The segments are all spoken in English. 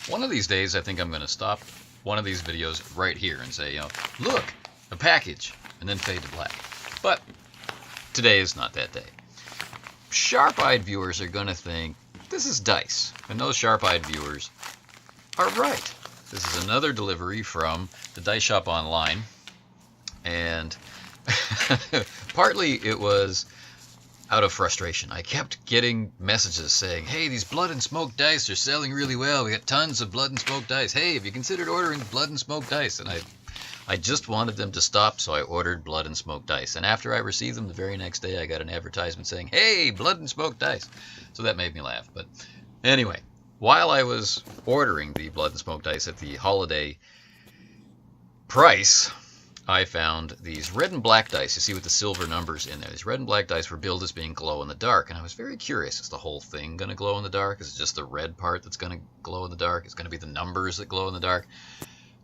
One of these days, I think I'm going to stop one of these videos right here and say, look, a package, and then fade to black. But today is not that day. Sharp-eyed viewers are going to think this is dice, and those sharp-eyed viewers are right. This is another delivery from the Dice Shop Online, and partly it was out of frustration. I kept getting messages saying, hey, these Blood and Smoke dice are selling really well. We got tons of Blood and Smoke dice. Hey, have you considered ordering Blood and Smoke dice? And I just wanted them to stop, so I ordered Blood and Smoke dice. And after I received them the very next day, I got an advertisement saying, hey, Blood and Smoke dice. So that made me laugh. But anyway, while I was ordering the Blood and Smoke dice at the holiday price, I found these red and black dice. You see with the silver numbers in there. These red and black dice were billed as being glow in the dark, and I was very curious. Is the whole thing going to glow in the dark? Is it just the red part that's going to glow in the dark? Is it going to be the numbers that glow in the dark?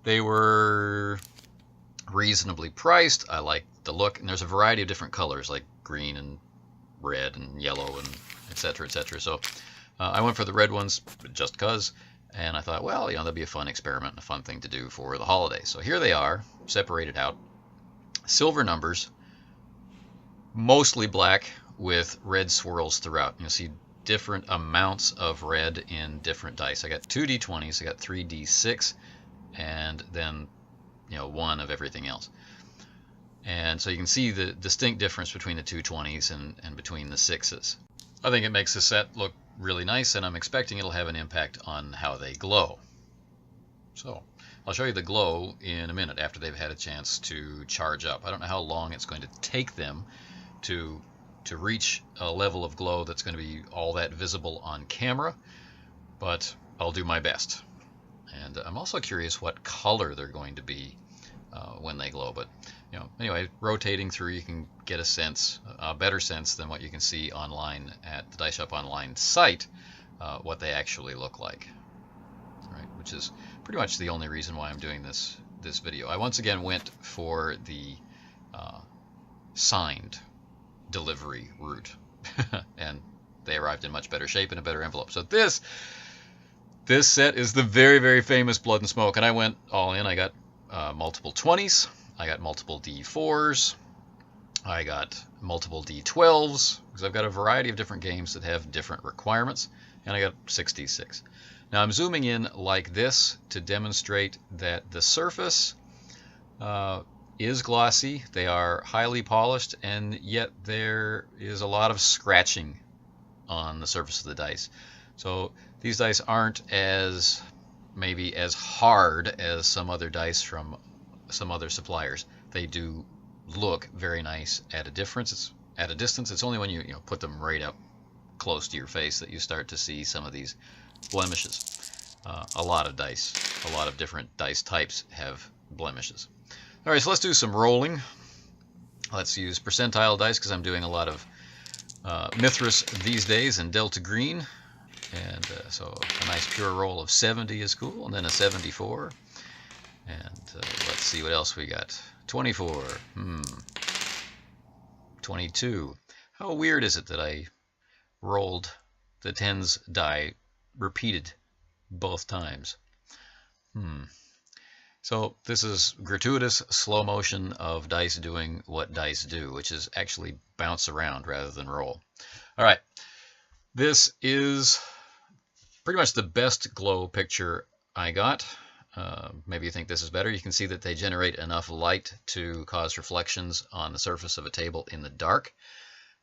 They were reasonably priced. I liked the look, and there's a variety of different colors like green and red and yellow and etc. etc. So I went for the red ones just because. And I thought, well, that'd be a fun experiment and a fun thing to do for the holidays. So here they are, separated out. Silver numbers, mostly black with red swirls throughout. You'll see different amounts of red in different dice. I got 2 D20s, I got 3 D6, and then, one of everything else. And so you can see the distinct difference between the 2 20s and between the 6s. I think it makes the set look really nice, and I'm expecting it'll have an impact on how they glow. So I'll show you the glow in a minute after they've had a chance to charge up. I don't know how long it's going to take them to reach a level of glow that's going to be all that visible on camera, but I'll do my best. And I'm also curious what color they're going to be when they glow. But anyway, rotating through, you can get a better sense than what you can see online at the Dice Shop Online site, what they actually look like. Right, which is pretty much the only reason why I'm doing this video. I once again went for the signed delivery route, and they arrived in much better shape and a better envelope. So this set is the very, very famous Blood and Smoke, and I went all in. I got multiple 20s, I got multiple D4s, I got multiple D12s, because I've got a variety of different games that have different requirements, and I got 6D6. Now I'm zooming in like this to demonstrate that the surface is glossy, they are highly polished, and yet there is a lot of scratching on the surface of the dice. So these dice aren't maybe as hard as some other dice from some other suppliers. They do look very nice at a distance. It's only when you put them right up close to your face that you start to see some of these blemishes. A lot of dice, a lot of different dice types have blemishes. All right, so let's do some rolling. Let's use percentile dice because I'm doing a lot of Mithras these days and Delta Green. And so a nice pure roll of 70 is cool, and then a 74. And let's see what else we got. 24. 22. How weird is it that I rolled the tens die repeated both times? So this is gratuitous slow motion of dice doing what dice do, which is actually bounce around rather than roll. All right. This is pretty much the best glow picture I got. Maybe you think this is better. You can see that they generate enough light to cause reflections on the surface of a table in the dark.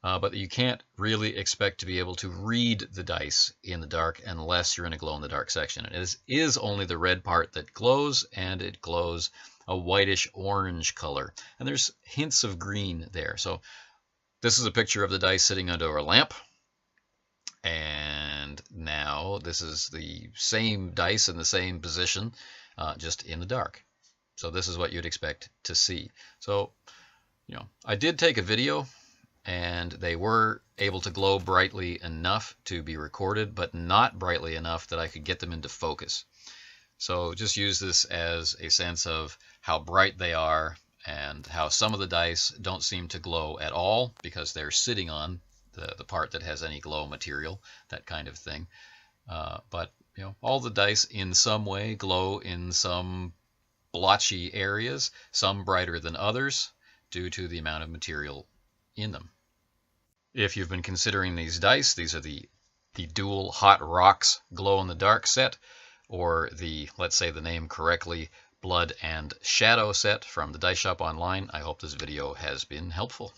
But you can't really expect to be able to read the dice in the dark unless you're in a glow-in-the-dark section. It is only the red part that glows, and it glows a whitish-orange color. And there's hints of green there. So this is a picture of the dice sitting under a lamp. And now this is the same dice in the same position, just in the dark. So this is what you'd expect to see. So, I did take a video, and they were able to glow brightly enough to be recorded, but not brightly enough that I could get them into focus. So just use this as a sense of how bright they are and how some of the dice don't seem to glow at all because they're sitting on the part that has any glow material, that kind of thing. But all the dice in some way glow in some blotchy areas, some brighter than others, due to the amount of material in them. If you've been considering these dice, these are the Duel Hot Rocks glow-in-the-dark set, or the, let's say the name correctly, Blood and Shadow set from the Dice Shop Online. I hope this video has been helpful.